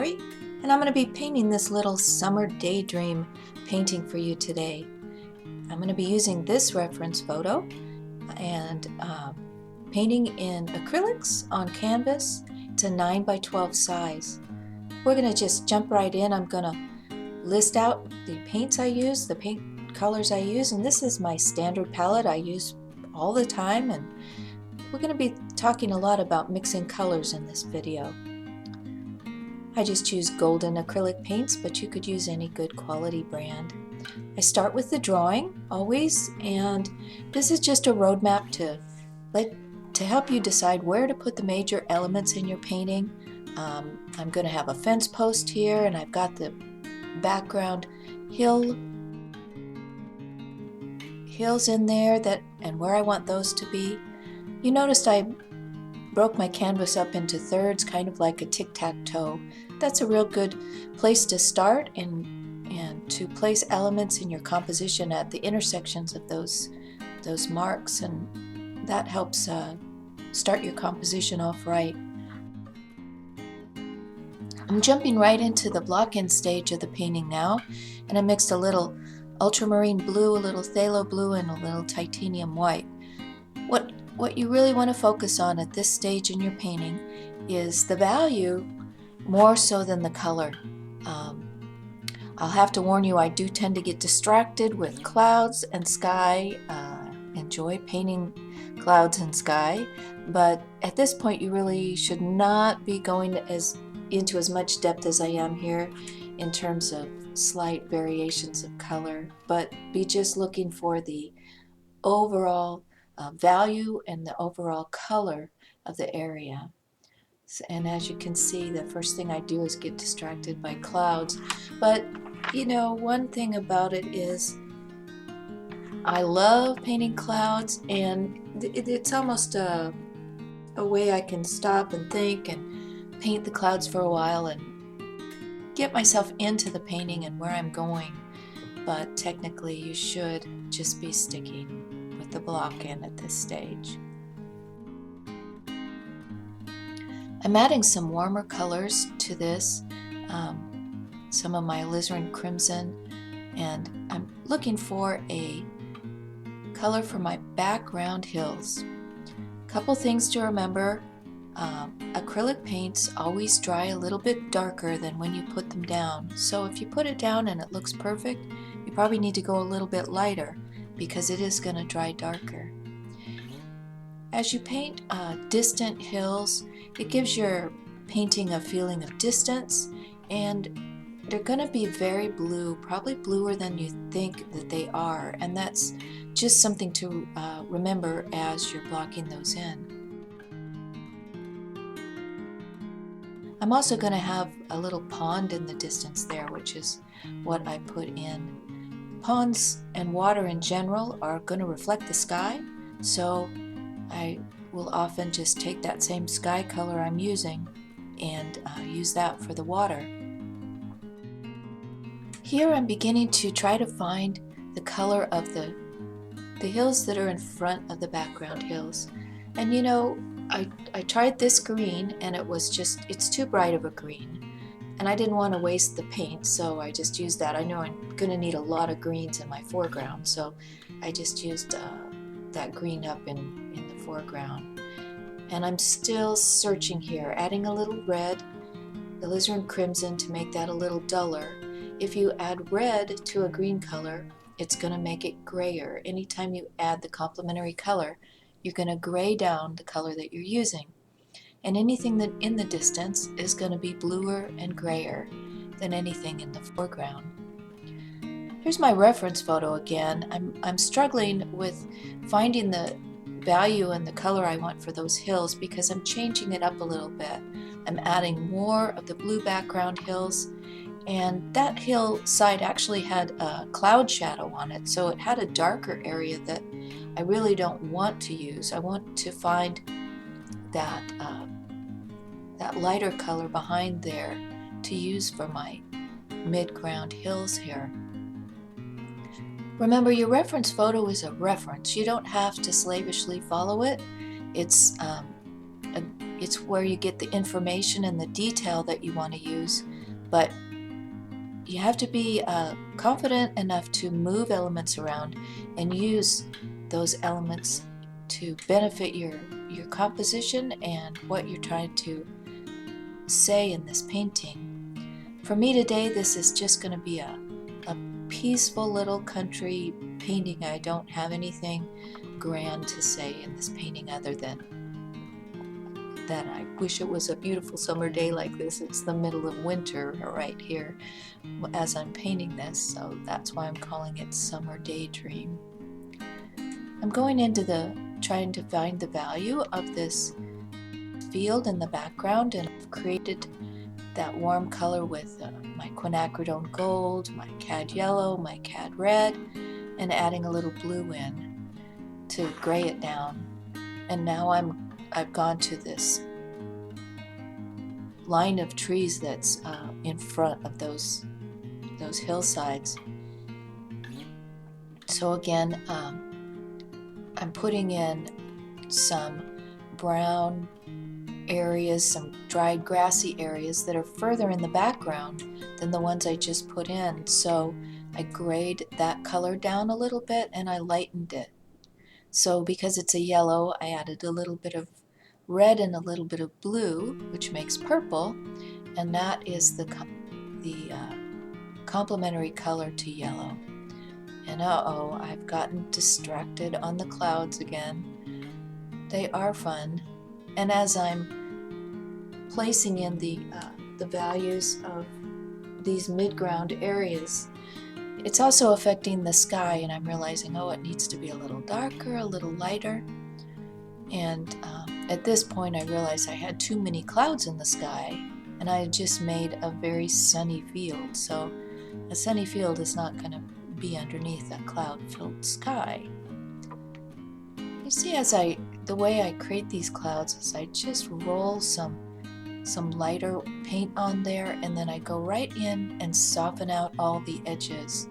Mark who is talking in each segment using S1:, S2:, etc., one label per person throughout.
S1: Ilari, and I'm going to be painting this little summer daydream painting for you today. I'm going to be using this reference photo and painting in acrylics on canvas. It's a 9 by 12 size. We're going to just jump right in. I'm going to list out the paints I use, the paint colors I use, and this is my standard palette I use all the time, and we're going to be talking a lot about mixing colors in this video. I just choose golden acrylic paints, but you could use any good quality brand. I start with the drawing always, and this is just a roadmap to help you decide where to put the major elements in your painting. I'm going to have a fence post here, and I've got the background hills in there and where I want those to be. You noticed I broke my canvas up into thirds, kind of like a tic-tac-toe. That's a real good place to start and to place elements in your composition at the intersections of those marks, and that helps start your composition off right. I'm jumping right into the block-in stage of the painting now, and I mixed a little Ultramarine Blue, a little Pthalo Blue, and a little Titanium White. What you really want to focus on at this stage in your painting is the value more so than the color. I'll have to warn you, I do tend to get distracted with clouds and sky. Enjoy painting clouds and sky, but at this point you really should not be going into as much depth as I am here in terms of slight variations of color, but be just looking for the overall value and the overall color of the area. And as you can see, the first thing I do is get distracted by clouds. But you know, one thing about it is I love painting clouds, and it's almost a way I can stop and think and paint the clouds for a while and get myself into the painting and where I'm going. But technically you should just be sticking with the block in at this stage. I'm adding some warmer colors to this, some of my Alizarin Crimson, and I'm looking for a color for my background hills. Couple things to remember. Acrylic paints always dry a little bit darker than when you put them down, so if you put it down and it looks perfect, you probably need to go a little bit lighter because it is going to dry darker. As you paint distant hills, it gives your painting a feeling of distance, and they're going to be very blue, probably bluer than you think that they are, and that's just something to remember as you're blocking those in. I'm also going to have a little pond in the distance there, which is what I put in. Ponds and water in general are going to reflect the sky, so I will often just take that same sky color I'm using and use that for the water. Here I'm beginning to try to find the color of the hills that are in front of the background hills. And you know, I tried this green, and it's too bright of a green, and I didn't want to waste the paint, so I just used that. I know I'm going to need a lot of greens in my foreground, so I just used that green up in the foreground. And I'm still searching here, adding a little red, Alizarin Crimson, to make that a little duller. If you add red to a green color, it's going to make it grayer. Anytime you add the complementary color, you're going to gray down the color that you're using. And anything that in the distance is going to be bluer and grayer than anything in the foreground. Here's my reference photo again. I'm struggling with finding the value and the color I want for those hills because I'm changing it up a little bit. I'm adding more of the blue background hills, and that hillside actually had a cloud shadow on it, so it had a darker area that I really don't want to use. I want to find that lighter color behind there to use for my midground hills here. Remember, your reference photo is a reference. You don't have to slavishly follow it. It's where you get the information and the detail that you want to use but you have to be confident enough to move elements around and use those elements to benefit your composition and what you're trying to say in this painting. For me today, this is just going to be a peaceful little country painting. I don't have anything grand to say in this painting other than that I wish it was a beautiful summer day like this. It's the middle of winter right here as I'm painting this, so that's why I'm calling it Summer Daydream. I'm going into trying to find the value of this field in the background, and I've created that warm color with my Quinacridone gold, my Cad yellow, my Cad red, and adding a little blue in to gray it down. And now I've gone to this line of trees that's in front of those hillsides. So again, I'm putting in some brown areas, some dried grassy areas that are further in the background than the ones I just put in. So I grayed that color down a little bit and I lightened it. So because it's a yellow, I added a little bit of red and a little bit of blue, which makes purple, and that is the complementary color to yellow. And I've gotten distracted on the clouds again. They are fun. And as I'm placing in the values of these midground areas, it's also affecting the sky, and I'm realizing, it needs to be a little darker, a little lighter. And at this point I realized I had too many clouds in the sky, and I had just made a very sunny field. So a sunny field is not going to be underneath a cloud-filled sky. You see, the way I create these clouds is I just roll some lighter paint on there, and then I go right in and soften out all the edges.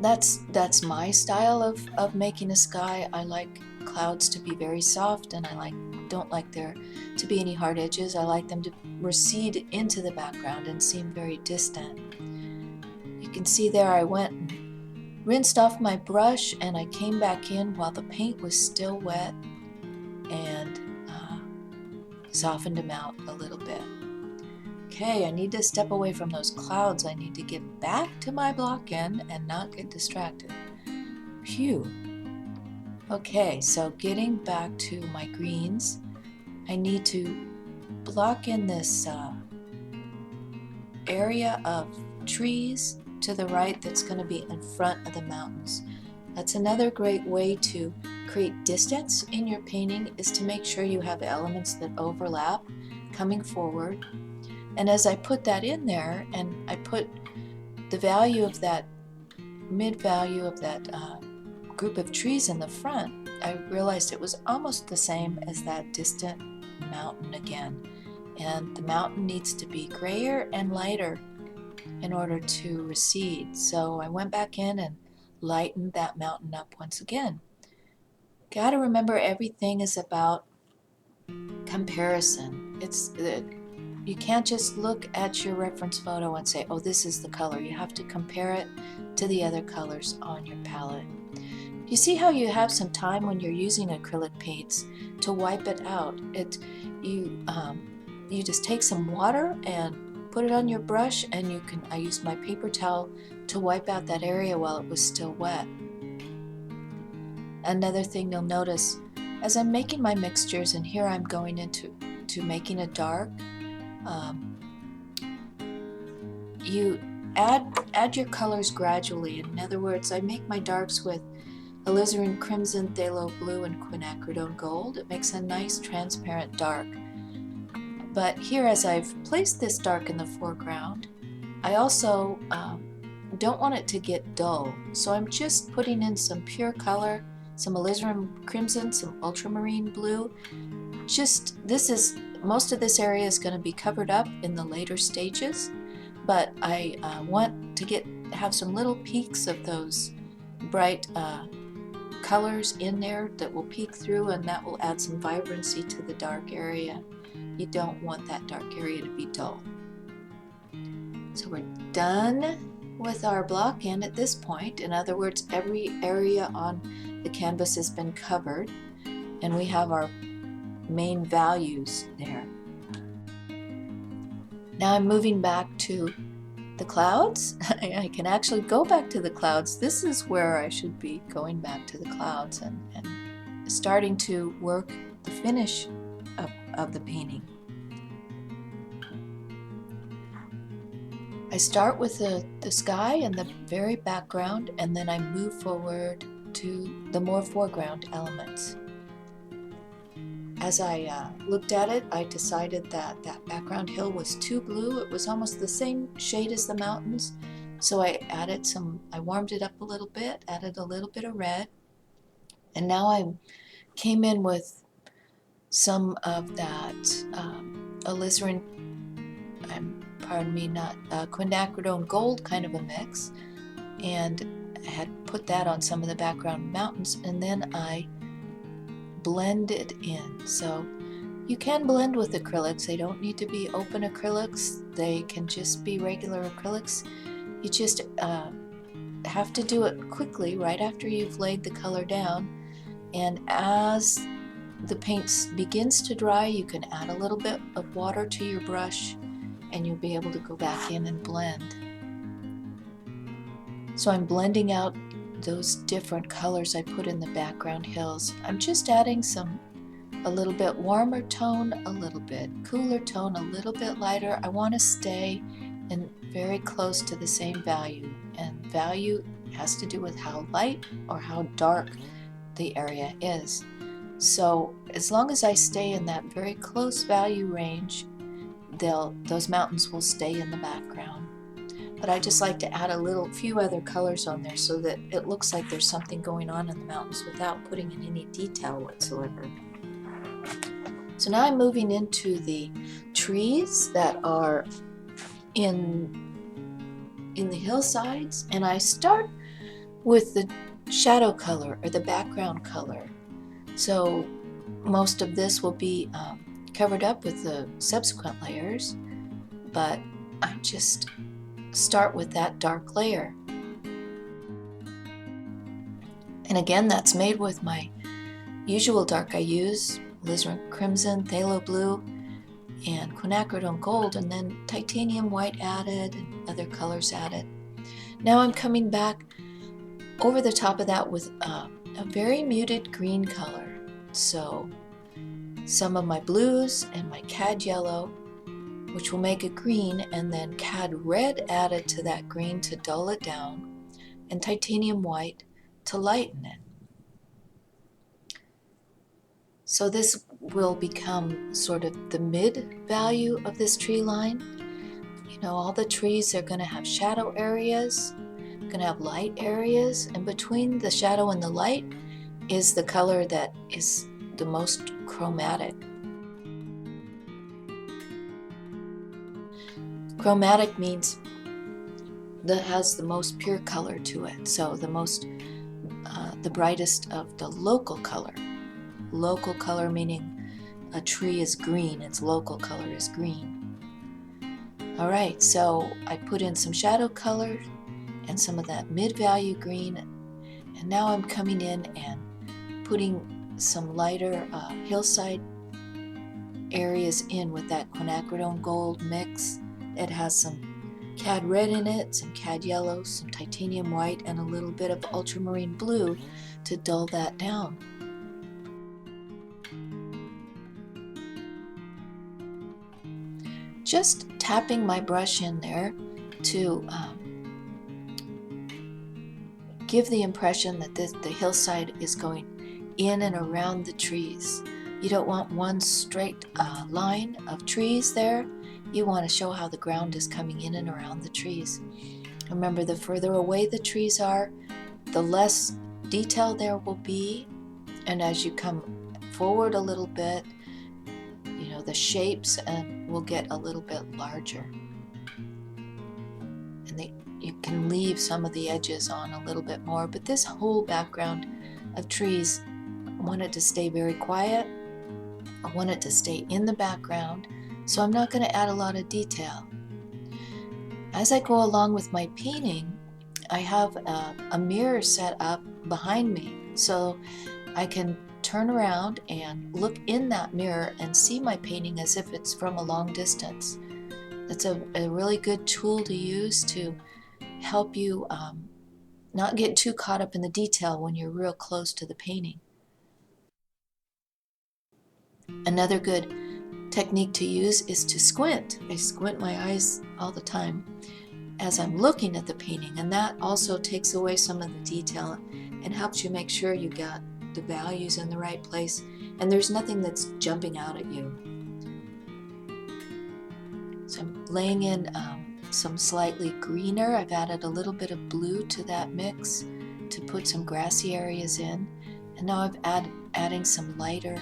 S1: That's my style of making a sky. I like clouds to be very soft, and I don't like there to be any hard edges. I like them to recede into the background and seem very distant. You can see there I went and rinsed off my brush, and I came back in while the paint was still wet and softened them out a little bit. Okay, I need to step away from those clouds. I need to get back to my block end and not get distracted. Phew. Okay, so getting back to my greens, I need to block in this area of trees to the right that's going to be in front of the mountains. That's another great way to create distance in your painting, is to make sure you have elements that overlap coming forward. And as I put that in there, and I put the value of that mid-value of that group of trees in the front, I realized it was almost the same as that distant mountain again. And the mountain needs to be grayer and lighter in order to recede. So I went back in and lightened that mountain up once again. Got to remember, everything is about comparison. You can't just look at your reference photo and say, this is the color. You have to compare it to the other colors on your palette. You see how you have some time when you're using acrylic paints to wipe it out. You just take some water and put it on your brush, and I used my paper towel to wipe out that area while it was still wet. Another thing you'll notice, as I'm making my mixtures, and here I'm going into making a dark, you add your colors gradually. In other words, I make my darks with Alizarin Crimson, Pthalo Blue, and Quinacridone Gold. It makes a nice transparent dark. But here, as I've placed this dark in the foreground, I also don't want it to get dull. So I'm just putting in some pure color, some Alizarin Crimson, some Ultramarine Blue. Most of this area is going to be covered up in the later stages, but I want to have some little peaks of those bright colors in there that will peek through, and that will add some vibrancy to the dark area. you don't want that dark area to be dull. So we're done with our block end at this point. In other words, every area on the canvas has been covered, and we have our main values there. Now I'm moving back to the clouds. I can actually go back to the clouds. This is where I should be going back to the clouds and starting to work the finish of the painting. I start with the sky and the very background, and then I move forward to the more foreground elements. As I looked at it, I decided that that background hill was too blue. It was almost the same shade as the mountains, so I warmed it up a little bit, added a little bit of red, and now I came in with some of that Alizarin, Quinacridone gold kind of a mix, and I had put that on some of the background mountains, and then I blended in. So you can blend with acrylics. They don't need to be open acrylics. They can just be regular acrylics. You just have to do it quickly right after you've laid the color down, and as the paint begins to dry, you can add a little bit of water to your brush and you'll be able to go back in and blend. So I'm blending out those different colors I put in the background hills. I'm just adding a little bit warmer tone, a little bit cooler tone, a little bit lighter. I want to stay in very close to the same value, and value has to do with how light or how dark the area is. So as long as I stay in that very close value range, those mountains will stay in the background. But I just like to add a few other colors on there so that it looks like there's something going on in the mountains without putting in any detail whatsoever. So now I'm moving into the trees that are in the hillsides, and I start with the shadow color or the background color. So most of this will be covered up with the subsequent layers, but I just start with that dark layer. And again, that's made with my usual dark I use, Alizarin Crimson, Pthalo Blue, and Quinacridone Gold, and then titanium white added and other colors added. Now I'm coming back over the top of that with a very muted green color. So some of my blues and my cad yellow, which will make a green, and then cad red added to that green to dull it down, and titanium white to lighten it. So this will become sort of the mid value of this tree line. You know, all the trees are going to have shadow areas, going to have light areas, and between the shadow and the light is the color that is the most chromatic. Chromatic means that has the most pure color to it, so the brightest of the local color. Local color meaning a tree is green, its local color is green. All right, so I put in some shadow color and some of that mid-value green, and now I'm coming in and putting some lighter hillside areas in with that Quinacridone Gold mix. It has some cad red in it, some cad yellow, some titanium white, and a little bit of ultramarine blue to dull that down. Just tapping my brush in there to give the impression that the hillside is going in and around the trees. You don't want one straight line of trees there. You want to show how the ground is coming in and around the trees. Remember, the further away the trees are, the less detail there will be, and as you come forward a little bit, you know, the shapes will get a little bit larger. And you can leave some of the edges on a little bit more, but this whole background of trees, I want it to stay very quiet I want it to stay in the background, so I'm not going to add a lot of detail. As I go along with my painting, I have a mirror set up behind me, so I can turn around and look in that mirror and see my painting as if it's from a long distance. That's a really good tool to use to help you not get too caught up in the detail when you're real close to the painting. Another good technique to use is to squint. I squint my eyes all the time as I'm looking at the painting, and that also takes away some of the detail and helps you make sure you got the values in the right place and there's nothing that's jumping out at you. So I'm laying in some slightly greener. I've added a little bit of blue to that mix to put some grassy areas in, and now I'm adding some lighter,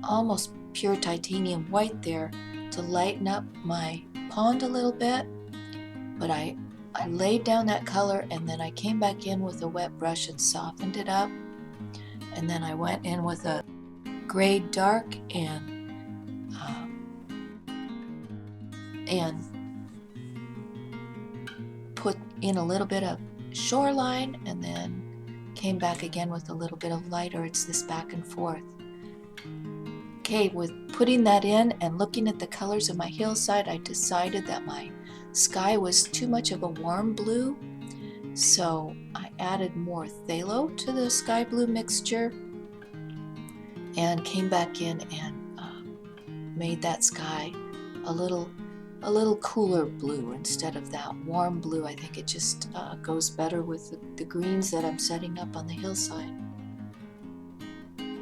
S1: almost pure titanium white there to lighten up my pond a little bit. But I laid down that color, and then I came back in with a wet brush and softened it up, and then I went in with a gray dark and put in a little bit of shoreline, and then came back again with a little bit of lighter. It's this back and forth. Okay, with putting that in and looking at the colors of my hillside, I decided that my sky was too much of a warm blue, so I added more phthalo to the sky blue mixture and came back in and made that sky a little cooler blue instead of that warm blue. I think it just goes better with the greens that I'm setting up on the hillside.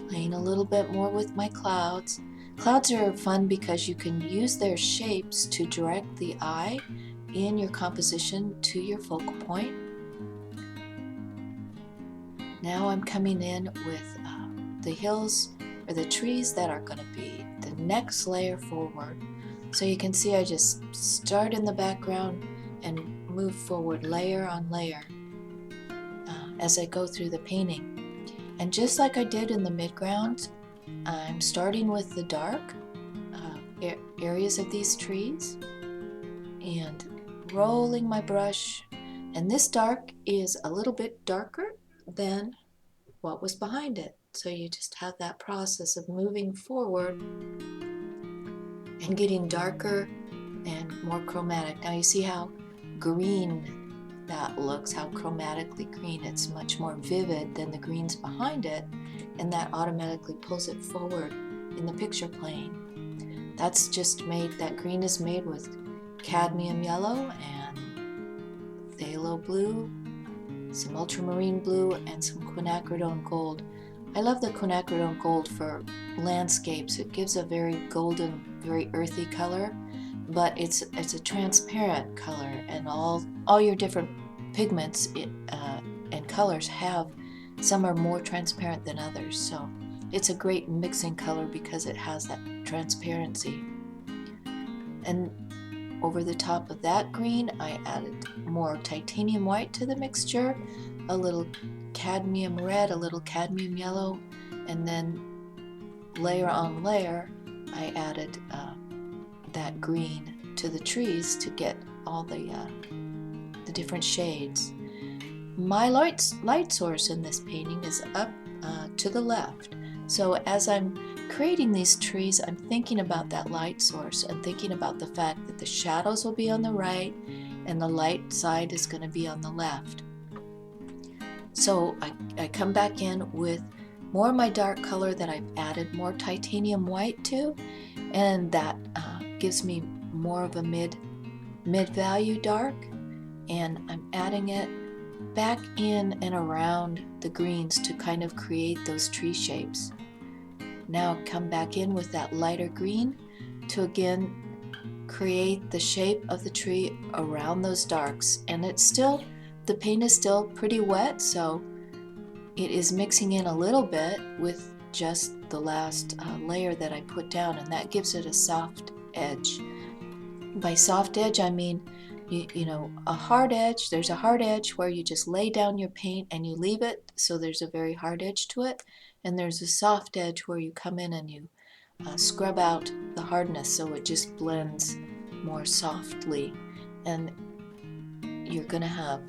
S1: Playing a little bit more with my clouds. Clouds are fun because you can use their shapes to direct the eye in your composition to your focal point. Now I'm coming in with the hills or the trees that are going to be the next layer forward. So you can see I just start in the background and move forward layer on layer as I go through the painting. And just like I did in the midground, I'm starting with the dark areas of these trees and rolling my brush. And this dark is a little bit darker than what was behind it. So you just have that process of moving forward and getting darker and more chromatic. Now you see how green that looks, how chromatically green. It's much more vivid than the greens behind it, and that automatically pulls it forward in the picture plane. That's just made, that green is made with cadmium yellow and phthalo blue, some ultramarine blue, and some quinacridone gold. I love the quinacridone gold for landscapes. It gives a very golden, very earthy color, but it's a transparent color, and all your different pigments and colors have, some are more transparent than others, so it's a great mixing color because it has that transparency. And over the top of that green, I added more titanium white to the mixture, a little cadmium red, a little cadmium yellow, and then layer on layer, I added that green to the trees to get all the different shades. My light source in this painting is up to the left. So as I'm creating these trees, I'm thinking about that light source and thinking about the fact that the shadows will be on the right and the light side is going to be on the left. So I come back in with more of my dark color that I've added more titanium white to, and that gives me more of a mid-value dark, and I'm adding it back in and around the greens to kind of create those tree shapes. Now come back in with that lighter green to again create the shape of the tree around those darks, and it's still, the paint is still pretty wet, so it is mixing in a little bit with just the last layer that I put down, and that gives it a soft edge. By soft edge, I mean, you know, a hard edge. There's a hard edge where you just lay down your paint and you leave it, so there's a very hard edge to it. And there's a soft edge where you come in and you scrub out the hardness so it just blends more softly, and you're going to have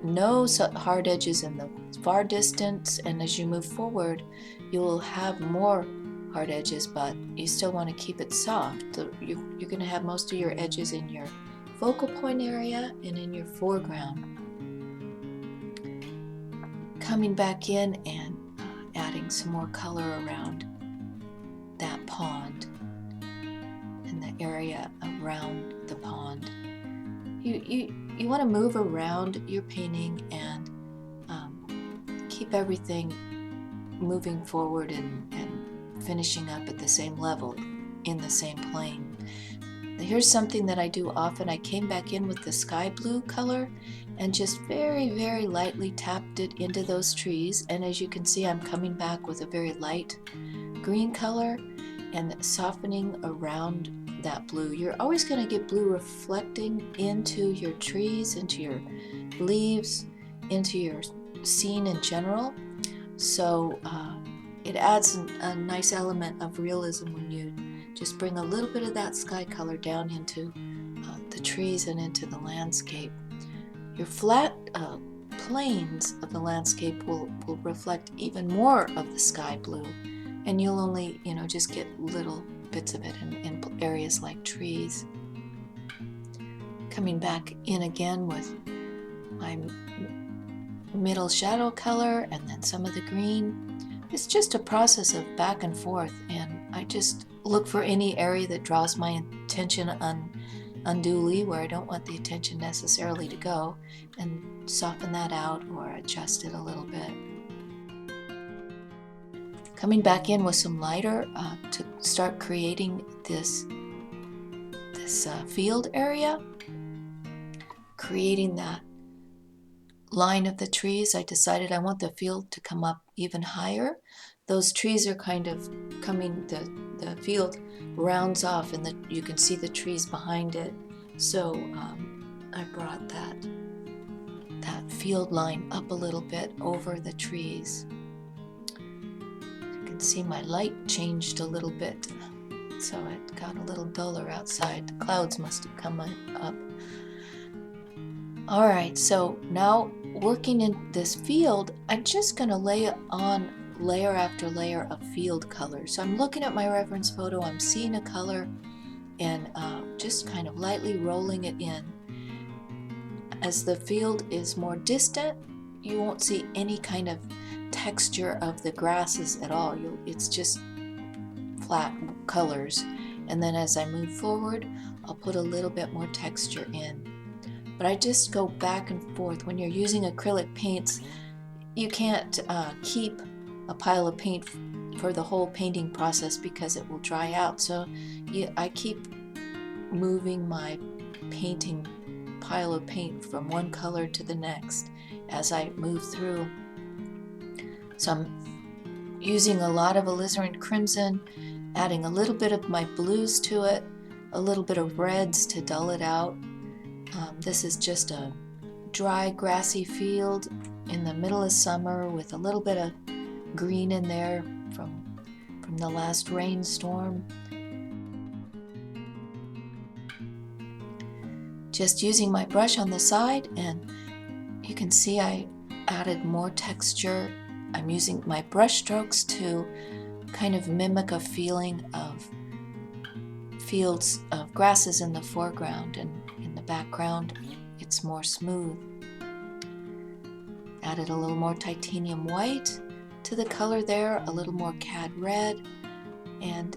S1: no hard edges in the far distance, and as you move forward you'll have more hard edges, but you still want to keep it soft. So you're going to have most of your edges in your focal point area and in your foreground. Coming back in and adding some more color around that pond and the area around the pond. You want to move around your painting and keep everything moving forward and finishing up at the same level, in the same plane. Here's something that I do often. I came back in with the sky blue color and just very, very lightly tapped it into those trees, and as you can see I'm coming back with a very light green color and softening around that blue. You're always going to get blue reflecting into your trees, into your leaves, into your scene in general. So it adds a nice element of realism when you just bring a little bit of that sky color down into the trees and into the landscape. Your flat planes of the landscape will reflect even more of the sky blue, and you'll only just get little bits of it in areas like trees. Coming back in again with my middle shadow color and then some of the green. It's just a process of back and forth, and I just look for any area that draws my attention unduly, where I don't want the attention necessarily to go, and soften that out or adjust it a little bit. Coming back in with some lighter to start creating this field area, creating that line of the trees. I decided I want the field to come up even higher. Those trees are kind of coming, the field rounds off and you can see the trees behind it. So I brought that field line up a little bit over the trees. You can see my light changed a little bit, so it got a little duller outside. The clouds must have come up. Alright, so now working in this field, I'm just going to lay on layer after layer of field color. So I'm looking at my reference photo, I'm seeing a color, and just kind of lightly rolling it in. As the field is more distant, you won't see any kind of texture of the grasses at all. It's just flat colors. And then as I move forward, I'll put a little bit more texture in. But I just go back and forth. When you're using acrylic paints, you can't keep a pile of paint for the whole painting process because it will dry out. So I keep moving my painting pile of paint from one color to the next as I move through. So I'm using a lot of Alizarin Crimson, adding a little bit of my blues to it, a little bit of reds to dull it out. This is just a dry, grassy field in the middle of summer with a little bit of green in there from the last rainstorm. Just using my brush on the side, and you can see I added more texture. I'm using my brush strokes to kind of mimic a feeling of fields of grasses in the foreground, and in the background it's more smooth. Added a little more titanium white to the color there, a little more cad red, and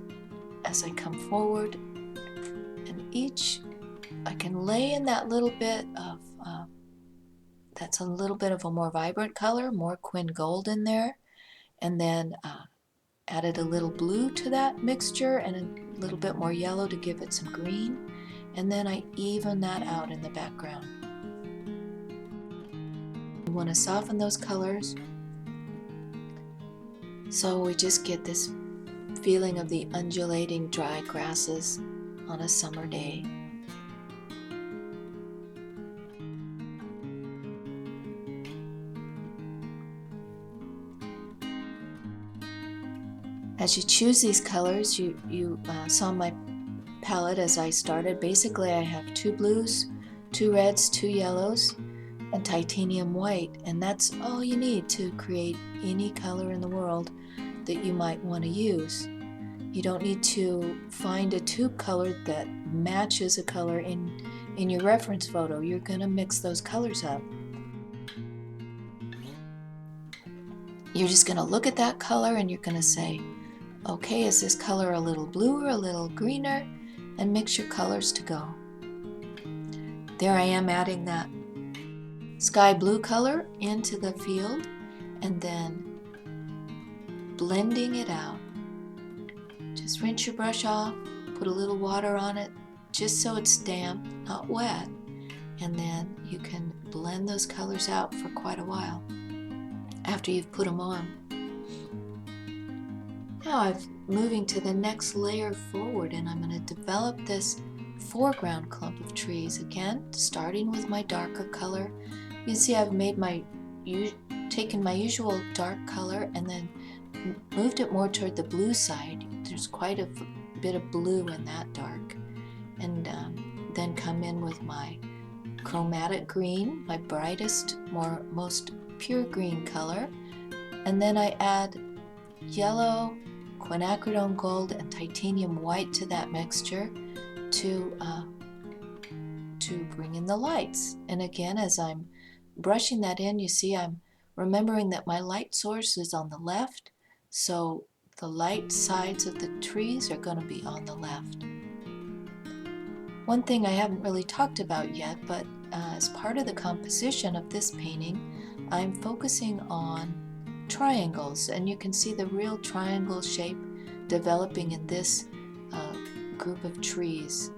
S1: as I come forward, and each I can lay in that little bit of that's a little bit of a more vibrant color, more Quin gold in there, and then added a little blue to that mixture and a little bit more yellow to give it some green, and then I even that out in the background. You want to soften those colors so we just get this feeling of the undulating dry grasses on a summer day. As you choose these colors, you saw my palette as I started. Basically, I have 2 blues, 2 reds, 2 yellows, and titanium white, and that's all you need to create any color in the world that you might want to use. You don't need to find a tube color that matches a color in your reference photo. You're going to mix those colors up. You're just going to look at that color and you're going to say, okay, is this color a little bluer, a little greener? And mix your colors to go. There I am adding that sky blue color into the field and then blending it out. Just rinse your brush off, put a little water on it just so it's damp, not wet, and then you can blend those colors out for quite a while after you've put them on. Now I'm moving to the next layer forward, and I'm going to develop this foreground clump of trees again, starting with my darker color. You can see I've made taken my usual dark color and then moved it more toward the blue side. There's quite a bit of blue in that dark, and then come in with my chromatic green, my brightest, most pure green color, and then I add yellow, quinacridone gold, and titanium white to that mixture to bring in the lights. And again, as I'm brushing that in, you see I'm remembering that my light source is on the left, so the light sides of the trees are going to be on the left. One thing I haven't really talked about yet, but as part of the composition of this painting, I'm focusing on triangles, and you can see the real triangle shape developing in this group of trees.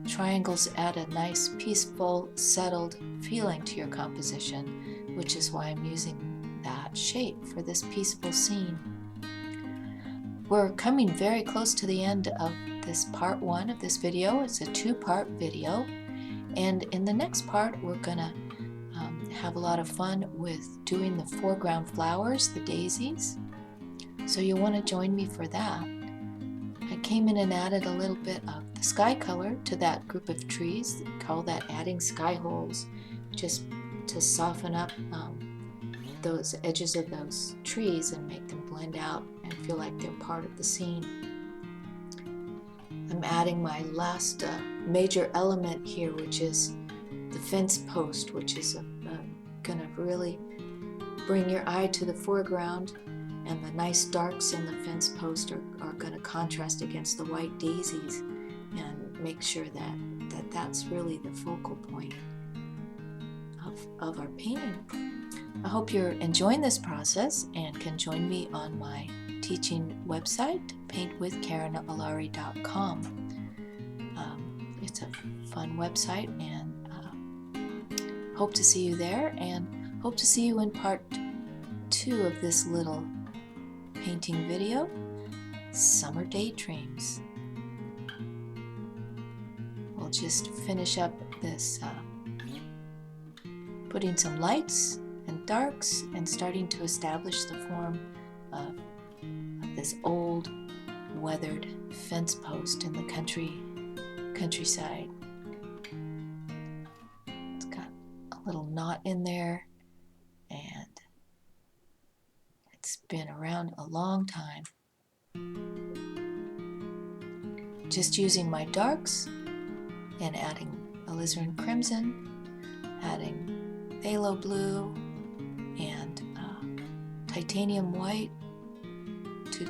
S1: Triangles add a nice, peaceful, settled feeling to your composition, which is why I'm using that shape for this peaceful scene. We're coming very close to the end of this part 1 of this video. It's a 2-part video, and in the next part we're gonna have a lot of fun with doing the foreground flowers, the daisies. So you'll want to join me for that. I came in and added a little bit of the sky color to that group of trees. Call that adding sky holes, just to soften up those edges of those trees and make them blend out and feel like they're part of the scene. I'm adding my last major element here, which is the fence post, which is going to really bring your eye to the foreground, and the nice darks in the fence post are going to contrast against the white daisies and make sure that's really the focal point of our painting. I hope you're enjoying this process and can join me on my teaching website, paintwithkarenilari.com. It's a fun website, and hope to see you there, and hope to see you in part 2 of this little painting video, Summer Daydreams. We'll just finish up this, putting some lights and darks and starting to establish the form of this old weathered fence post in the countryside. It's got a little knot in there, and it's been around a long time. Just using my darks and adding Alizarin Crimson, adding Pthalo Blue, and titanium white to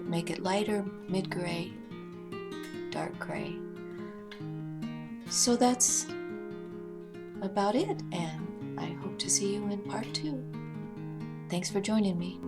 S1: make it lighter, mid-gray, dark gray. So that's about it, and I hope to see you in part 2. Thanks for joining me.